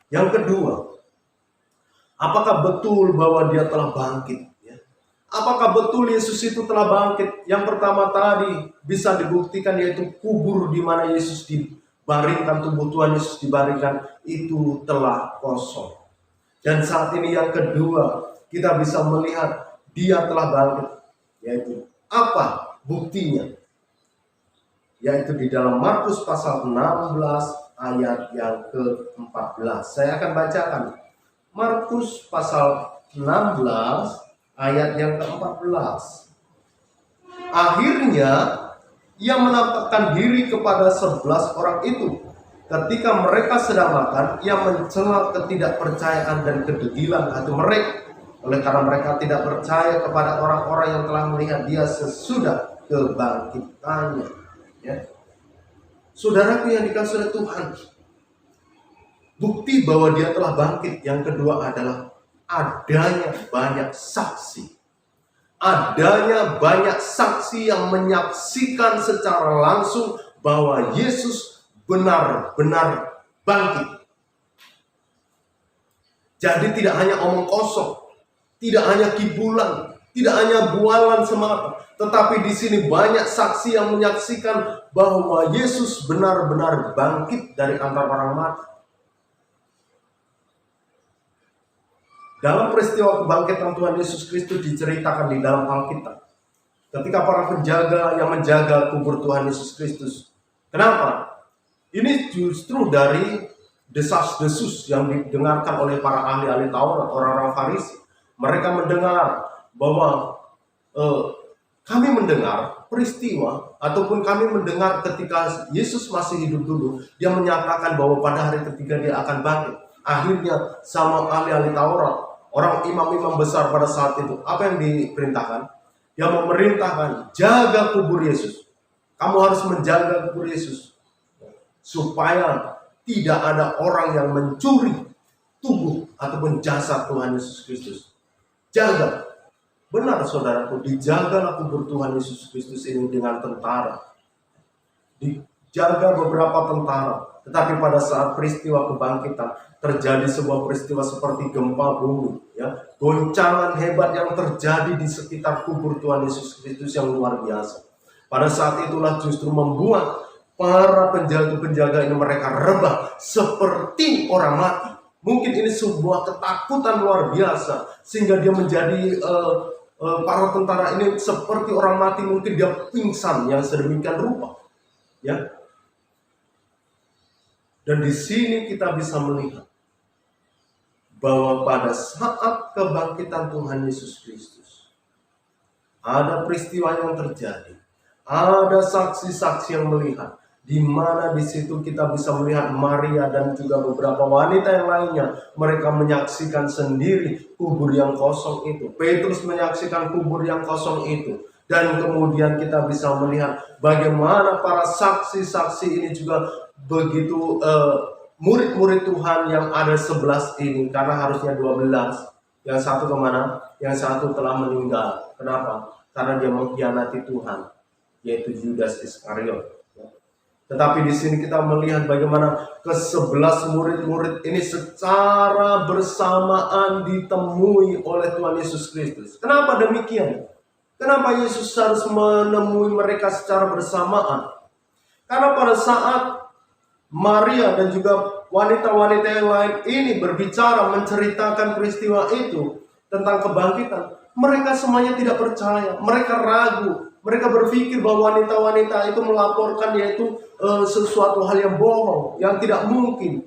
Yang kedua, apakah betul bahwa dia telah bangkit? Apakah betul Yesus itu telah bangkit? Yang pertama tadi bisa dibuktikan, yaitu kubur di mana Yesus dibaringkan, tubuh Tuhan Yesus dibaringkan itu telah kosong. Dan saat ini yang kedua, kita bisa melihat dia telah bangkit. Yaitu apa buktinya? Yaitu di dalam Markus pasal 16 ayat yang ke-14. Saya akan bacakan Markus pasal 16 ayat yang ke-14. Akhirnya ia menampakkan diri kepada 11 orang itu. Ketika mereka sedang makan, ia mencela ketidakpercayaan dan kedegilan hati mereka. Oleh karena mereka tidak percaya kepada orang-orang yang telah melihat dia sesudah kebangkitannya. Ya. Saudaraku yang dikasihi oleh Tuhan, bukti bahwa dia telah bangkit yang kedua adalah adanya banyak saksi. Adanya banyak saksi yang menyaksikan secara langsung bahwa Yesus benar-benar bangkit. Jadi tidak hanya omong kosong, tidak hanya kibulan, tidak hanya bualan semata, tetapi di sini banyak saksi yang menyaksikan bahwa Yesus benar-benar bangkit dari antara orang mati. Dalam peristiwa kebangkitan Tuhan Yesus Kristus diceritakan di dalam Alkitab. Ketika para penjaga yang menjaga kubur Tuhan Yesus Kristus. Kenapa? Ini justru dari desas-desus yang didengarkan oleh para ahli-ahli Taurat, orang-orang Farisi. Mereka mendengar bahwa kami mendengar peristiwa, ataupun kami mendengar ketika Yesus masih hidup dulu, dia menyatakan bahwa pada hari ketiga dia akan bangkit. Akhirnya sama ahli-ahli Taurat, orang imam-imam besar pada saat itu, apa yang diperintahkan? Dia memerintahkan, jaga kubur Yesus. Kamu harus menjaga kubur Yesus, supaya tidak ada orang yang mencuri tubuh ataupun jasad Tuhan Yesus Kristus. Jaga. Benar saudaraku, dijagalah kubur Tuhan Yesus Kristus ini dengan tentara. Dijaga beberapa tentara. Tetapi pada saat peristiwa kebangkitan, terjadi sebuah peristiwa seperti gempa bumi, ya, goncangan hebat yang terjadi di sekitar kubur Tuhan Yesus Kristus yang luar biasa. Pada saat itulah justru membuat para penjaga-penjaga ini mereka rebah seperti orang mati. Mungkin ini sebuah ketakutan luar biasa sehingga dia menjadi para tentara ini seperti orang mati, mungkin dia pingsan yang sedemikian rupa, ya. Dan di sini kita bisa melihat bahwa pada saat kebangkitan Tuhan Yesus Kristus, ada peristiwa yang terjadi, ada saksi-saksi yang melihat, di mana di situ kita bisa melihat Maria dan juga beberapa wanita yang lainnya, mereka menyaksikan sendiri kubur yang kosong itu. Petrus menyaksikan kubur yang kosong itu. Dan kemudian kita bisa melihat bagaimana para saksi-saksi ini juga begitu murid-murid Tuhan yang ada 11 ini, karena harusnya 12. Yang satu kemana? Yang satu telah meninggal. Kenapa? Karena dia mengkhianati Tuhan, yaitu Yudas Iskariot. Tetapi di sini kita melihat bagaimana ke-11 murid-murid ini secara bersamaan ditemui oleh Tuhan Yesus Kristus. Kenapa demikian? Kenapa Yesus harus menemui mereka secara bersamaan? Karena pada saat Maria dan juga wanita-wanita yang lain ini berbicara, menceritakan peristiwa itu tentang kebangkitan, mereka semuanya tidak percaya, mereka ragu, mereka berpikir bahwa wanita-wanita itu melaporkan yaitu sesuatu hal yang bohong, yang tidak mungkin.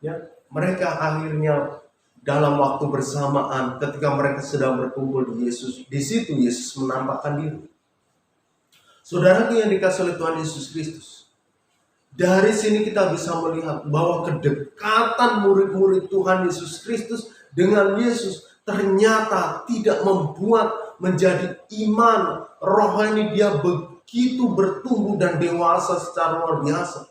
Ya, mereka akhirnya dalam waktu bersamaan ketika mereka sedang berkumpul di Yesus, di situ Yesus menampakkan diri. Saudara yang dikasihi oleh Tuhan Yesus Kristus, dari sini kita bisa melihat bahwa kedekatan murid-murid Tuhan Yesus Kristus dengan Yesus ternyata tidak membuat menjadi iman rohani dia begitu bertumbuh dan dewasa secara luar biasa.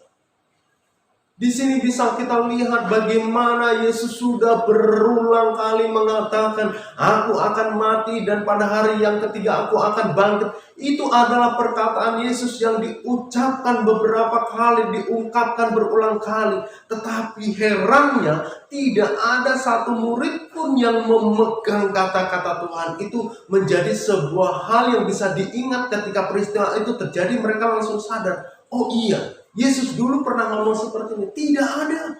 Di sini bisa kita lihat bagaimana Yesus sudah berulang kali mengatakan, aku akan mati dan pada hari yang ketiga aku akan bangkit. Itu adalah perkataan Yesus yang diucapkan beberapa kali, diungkapkan berulang kali. Tetapi herannya tidak ada satu murid pun yang memegang kata-kata Tuhan itu menjadi sebuah hal yang bisa diingat ketika peristiwa itu terjadi. Mereka langsung sadar, oh iya, Yesus dulu pernah ngomong seperti ini. Tidak ada.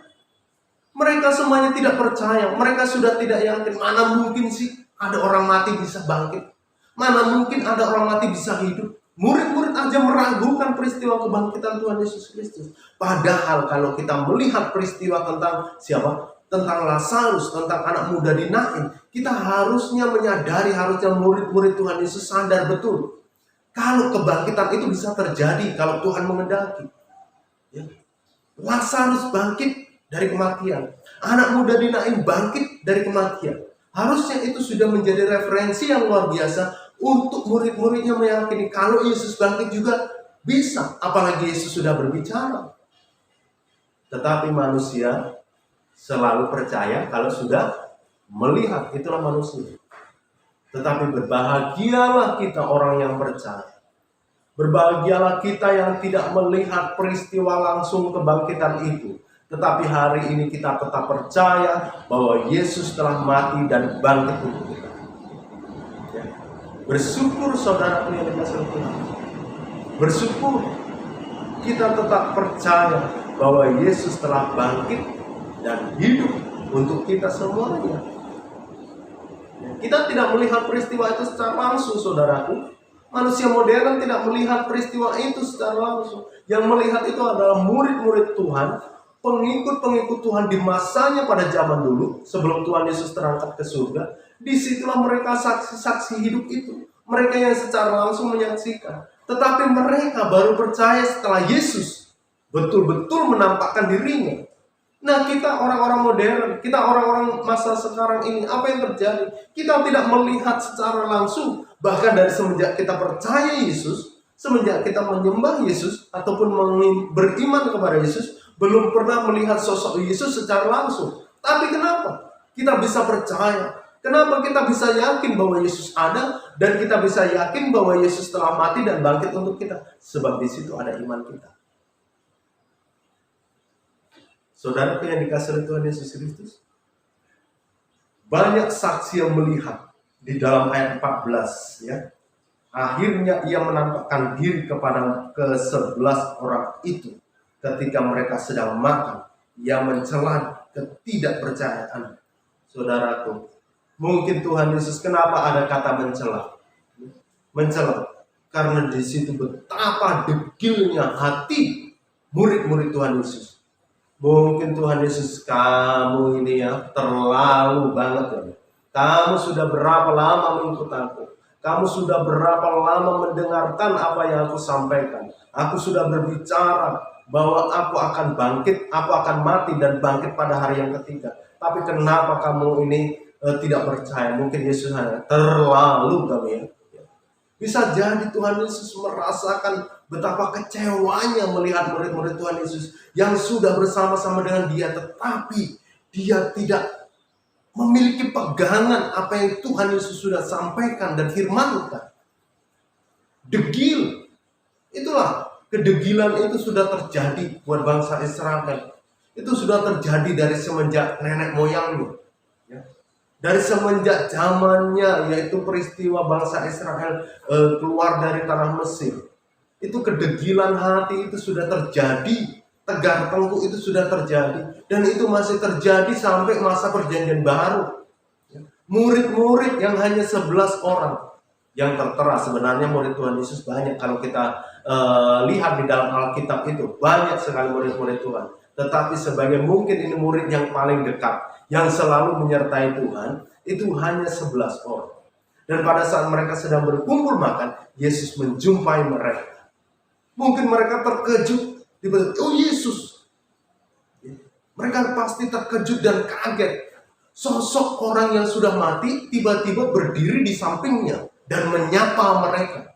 Mereka semuanya tidak percaya. Mereka sudah tidak yakin. Mana mungkin sih ada orang mati bisa bangkit? Mana mungkin ada orang mati bisa hidup? Murid-murid aja meragukan peristiwa kebangkitan Tuhan Yesus Kristus. Padahal kalau kita melihat peristiwa tentang siapa? Tentang Lazarus, tentang anak muda di Nain, kita harusnya menyadari, harusnya murid-murid Tuhan Yesus sadar betul. Kalau kebangkitan itu bisa terjadi kalau Tuhan mengendaki. Lazarus bangkit dari kematian, anak muda di Nain bangkit dari kematian. Harusnya itu sudah menjadi referensi yang luar biasa untuk murid-muridnya meyakini kalau Yesus bangkit juga bisa, apalagi Yesus sudah berbicara. Tetapi manusia selalu percaya kalau sudah melihat, itulah manusia. Tetapi berbahagialah kita orang yang percaya. Berbahagialah kita yang tidak melihat peristiwa langsung kebangkitan itu. Tetapi hari ini kita tetap percaya bahwa Yesus telah mati dan bangkit untuk kita. Ya. Bersyukur saudara yang dikasihi Tuhan. Bersyukur kita tetap percaya bahwa Yesus telah bangkit dan hidup untuk kita semuanya. Ya. Kita tidak melihat peristiwa itu secara langsung, saudaraku. Manusia modern tidak melihat peristiwa itu secara langsung. Yang melihat itu adalah murid-murid Tuhan, pengikut-pengikut Tuhan di masanya pada zaman dulu, sebelum Tuhan Yesus terangkat ke surga. Disitulah mereka saksi-saksi hidup itu. Mereka yang secara langsung menyaksikan. Tetapi mereka baru percaya setelah Yesus betul-betul menampakkan dirinya. Nah, kita orang-orang modern, kita orang-orang masa sekarang ini, apa yang terjadi? Kita tidak melihat secara langsung. Bahkan dari semenjak kita percaya Yesus, semenjak kita menyembah Yesus, ataupun beriman kepada Yesus, belum pernah melihat sosok Yesus secara langsung. Tapi kenapa? Kita bisa percaya. Kenapa kita bisa yakin bahwa Yesus ada, dan kita bisa yakin bahwa Yesus telah mati dan bangkit untuk kita? Sebab di situ ada iman kita. Saudara yang dikasihi Tuhan Yesus Kristus, banyak saksi yang melihat di dalam ayat 14, ya. Akhirnya ia menampakkan diri kepada ke-11 orang itu ketika mereka sedang makan. Ia mencela ketidakpercayaan. Saudaraku, mungkin Tuhan Yesus, kenapa ada kata mencela? Mencela karena di situ betapa degilnya hati murid-murid Tuhan Yesus. Mungkin Tuhan Yesus, kamu ini ya terlalu banget ya. Kamu sudah berapa lama mengikut aku? Kamu sudah berapa lama mendengarkan apa yang aku sampaikan? Aku sudah berbicara bahwa aku akan bangkit, aku akan mati dan bangkit pada hari yang ketiga. Tapi kenapa kamu ini tidak percaya? Mungkin Yesus hanya terlalu kamu ya. Bisa jadi Tuhan Yesus merasakan betapa kecewanya melihat murid-murid Tuhan Yesus yang sudah bersama-sama dengan dia, tetapi dia tidak memiliki pegangan apa yang Tuhan Yesus sudah sampaikan dan firmankan. Degil. Itulah, kedegilan itu sudah terjadi buat bangsa Israel. Itu sudah terjadi dari semenjak nenek moyangnya. Dari semenjak zamannya, yaitu peristiwa bangsa Israel keluar dari tanah Mesir. Itu kedegilan hati itu sudah terjadi. Tegar tengkuk itu sudah terjadi. Dan itu masih terjadi sampai masa perjanjian baru. Murid-murid yang hanya 11 orang yang tertera. Sebenarnya murid Tuhan Yesus banyak. Kalau kita lihat di dalam Alkitab itu, banyak sekali murid-murid Tuhan. Tetapi sebagai mungkin ini murid yang paling dekat, yang selalu menyertai Tuhan, itu hanya 11 orang. Dan pada saat mereka sedang berkumpul makan, Yesus menjumpai mereka. Mungkin mereka terkejut, tiba-tiba, oh Yesus. Mereka pasti terkejut dan kaget. Sosok orang yang sudah mati tiba-tiba berdiri di sampingnya dan menyapa mereka.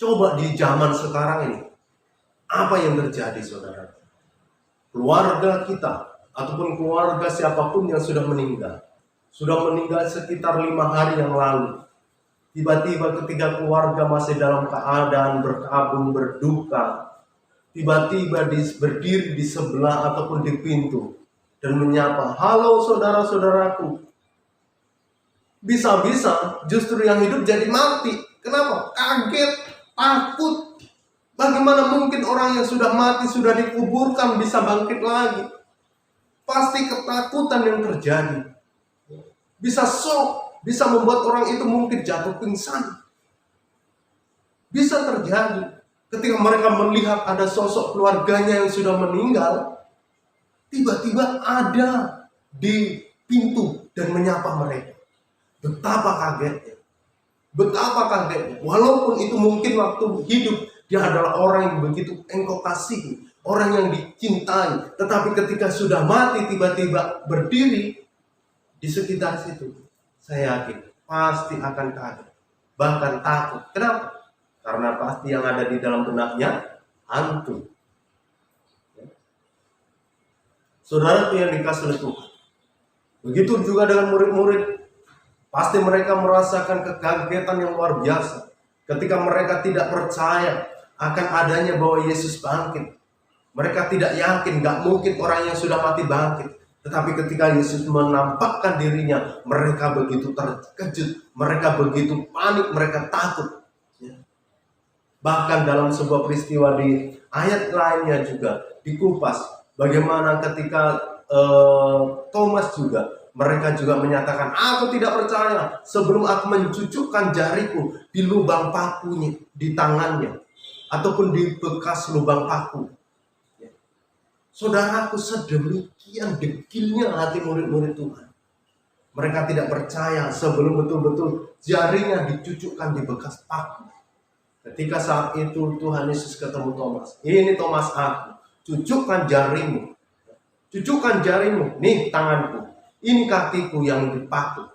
Coba di zaman sekarang ini, apa yang terjadi, saudara? keluarga kita, ataupun keluarga siapapun yang sudah meninggal sekitar 5 hari yang lalu. Tiba-tiba ketika keluarga masih dalam keadaan berkabung berduka, tiba-tiba berdiri di sebelah ataupun di pintu dan menyapa, "Halo saudara-saudaraku." Bisa-bisa justru yang hidup jadi mati. Kenapa? Kaget, takut. Bagaimana mungkin orang yang sudah mati, sudah dikuburkan bisa bangkit lagi? Pasti ketakutan yang terjadi. Bisa shock, bisa membuat orang itu mungkin jatuh pingsan. Bisa terjadi ketika mereka melihat ada sosok keluarganya yang sudah meninggal, tiba-tiba ada di pintu dan menyapa mereka. Betapa kagetnya. Walaupun itu mungkin waktu hidup dia adalah orang yang begitu engkau kasihi, orang yang dicintai. Tetapi ketika sudah mati tiba-tiba berdiri di sekitar situ, saya yakin pasti akan kaget, bahkan takut. Kenapa? Karena pasti yang ada di dalam benaknya hantu. Saudara yang dikasih oleh Tuhan, begitu juga dengan murid-murid. Pasti mereka merasakan kekagetan yang luar biasa ketika mereka tidak percaya akan adanya bahwa Yesus bangkit. Mereka tidak yakin, gak mungkin orang yang sudah mati bangkit. Tetapi ketika Yesus menampakkan dirinya, mereka begitu terkejut, mereka begitu panik, mereka takut. Bahkan dalam sebuah peristiwa di ayat lainnya juga dikupas bagaimana ketika Thomas juga, mereka juga menyatakan, "Aku tidak percaya sebelum aku mencucukkan jariku di lubang pakunya, di tangannya, ataupun di bekas lubang paku." Saudaraku, sedemikian degilnya hati murid-murid Tuhan. Mereka tidak percaya sebelum betul-betul jarinya dicucukkan di bekas paku. Ketika saat itu Tuhan Yesus ketemu Thomas. "Ini Thomas aku, cucukkan jarimu. Cucukkan jarimu, nih tanganku. Ini kakiku yang dipaku."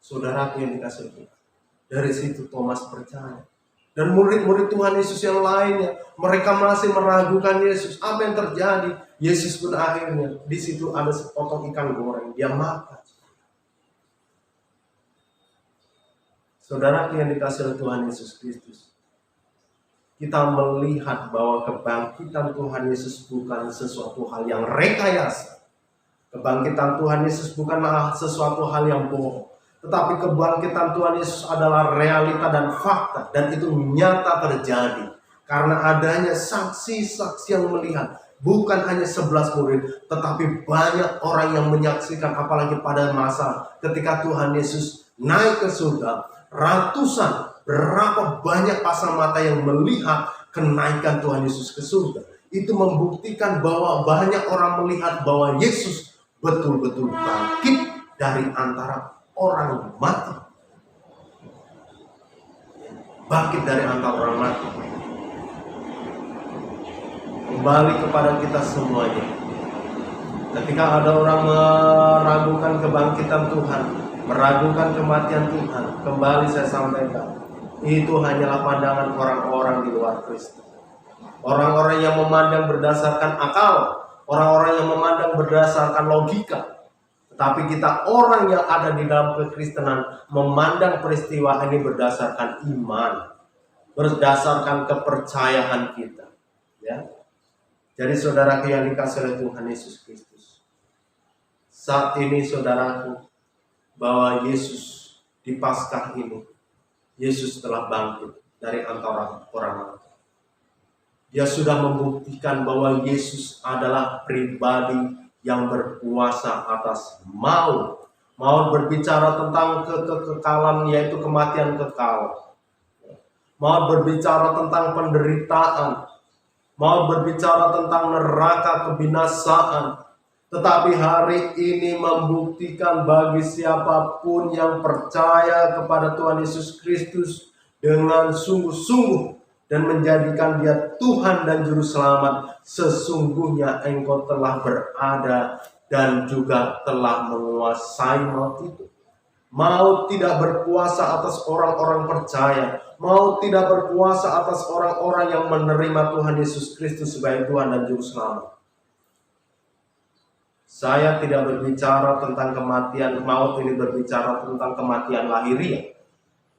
Saudaraku yang dikasih Tuhan. Dari situ Thomas percaya. Dan murid-murid Tuhan Yesus yang lainnya, mereka masih meragukan Yesus. Apa yang terjadi? Yesus pun akhirnya, di situ ada sepotong ikan goreng, dia makan. Saudaraku yang dikasih oleh Tuhan Yesus Kristus, kita melihat bahwa kebangkitan Tuhan Yesus bukan sesuatu hal yang rekayasa. Kebangkitan Tuhan Yesus bukanlah sesuatu hal yang bohong. Tetapi kebangkitan Tuhan Yesus adalah realita dan fakta. Dan itu nyata terjadi. Karena adanya saksi-saksi yang melihat. Bukan hanya 11 murid. Tetapi banyak orang yang menyaksikan. Apalagi pada masa ketika Tuhan Yesus naik ke surga. Ratusan, berapa banyak pasang mata yang melihat kenaikan Tuhan Yesus ke surga. Itu membuktikan bahwa banyak orang melihat bahwa Yesus betul-betul bangkit dari antara orang mati. Bangkit dari antara orang mati. Kembali kepada kita semuanya. Ketika ada orang meragukan kebangkitan Tuhan, meragukan kematian Tuhan, kembali saya sampaikan, itu hanyalah pandangan orang-orang di luar Kristus. Orang-orang yang memandang berdasarkan akal, orang-orang yang memandang berdasarkan logika. Tetapi kita orang yang ada di dalam kekristenan memandang peristiwa ini berdasarkan iman, berdasarkan kepercayaan kita. Ya. Jadi saudaraku yang dikasihi oleh Tuhan Yesus Kristus, saat ini saudaraku, bahwa Yesus di Paskah ini, Yesus telah bangkit dari antara orang mati. Dia sudah membuktikan bahwa Yesus adalah pribadi yang berkuasa atas maut. Maut berbicara tentang kekekalan, yaitu kematian kekal. Maut berbicara tentang penderitaan. Maut berbicara tentang neraka kebinasaan. Tetapi hari ini membuktikan bagi siapapun yang percaya kepada Tuhan Yesus Kristus dengan sungguh-sungguh dan menjadikan dia Tuhan dan Juru Selamat, sesungguhnya engkau telah berada dan juga telah menguasai maut itu. Maut tidak berkuasa atas orang-orang percaya. Maut tidak berkuasa atas orang-orang yang menerima Tuhan Yesus Kristus sebagai Tuhan dan Juru Selamat. Saya tidak berbicara tentang kematian maut, ini berbicara tentang kematian lahiriah.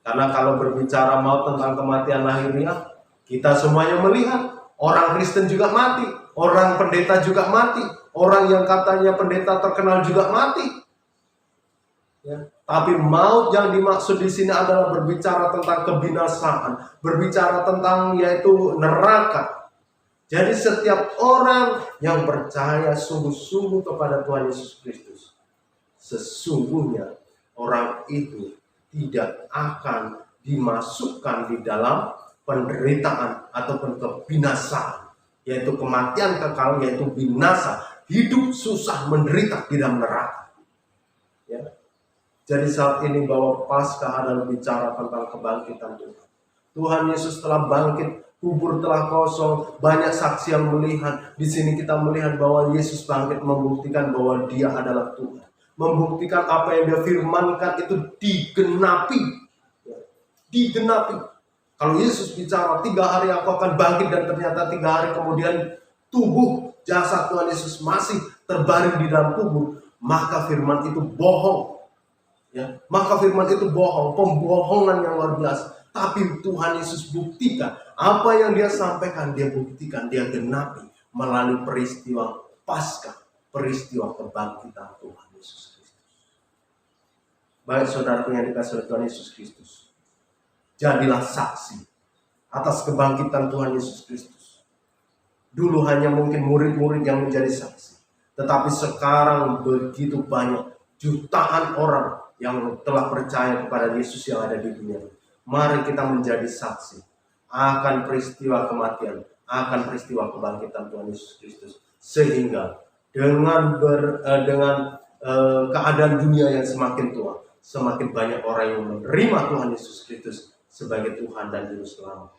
Karena kalau berbicara maut tentang kematian lahiriah, kita semuanya melihat orang Kristen juga mati, orang pendeta juga mati, orang yang katanya pendeta terkenal juga mati. Ya. Tapi maut yang dimaksud di sini adalah berbicara tentang kebinasaan, berbicara tentang yaitu neraka. Jadi setiap orang yang percaya sungguh-sungguh kepada Tuhan Yesus Kristus, sesungguhnya orang itu tidak akan dimasukkan di dalam penderitaan ataupun kebinasaan, yaitu kematian kekal, yaitu binasa, hidup susah menderita di dalam neraka. Ya. Jadi saat ini bahwa Paskah adalah bicara tentang kebangkitan Tuhan. Tuhan Yesus telah bangkit, kubur telah kosong, banyak saksi yang melihat. Di sini kita melihat bahwa Yesus bangkit, membuktikan bahwa Dia adalah Tuhan. Membuktikan apa yang Dia firmankan itu digenapi. Digenapi. Kalau Yesus bicara 3 hari aku akan bangkit, dan ternyata 3 hari kemudian tubuh jasad Tuhan Yesus masih terbaring di dalam kubur, maka firman itu bohong. Ya, maka firman itu bohong, pembohongan yang luar biasa. Tapi Tuhan Yesus buktikan apa yang Dia sampaikan, Dia buktikan, Dia genapi melalui peristiwa Paskah, peristiwa kebangkitan Tuhan Yesus Kristus. Baik saudaraku yang dikasihi Tuhan Yesus Kristus, jadilah saksi atas kebangkitan Tuhan Yesus Kristus. Dulu hanya mungkin murid-murid yang menjadi saksi, tetapi sekarang begitu banyak, jutaan orang yang telah percaya kepada Yesus yang ada di dunia. Mari kita menjadi saksi akan peristiwa kematian, akan peristiwa kebangkitan Tuhan Yesus Kristus, sehingga dengan keadaan dunia yang semakin tua, semakin banyak orang yang menerima Tuhan Yesus Kristus sebagai Tuhan dan Juru Selamat.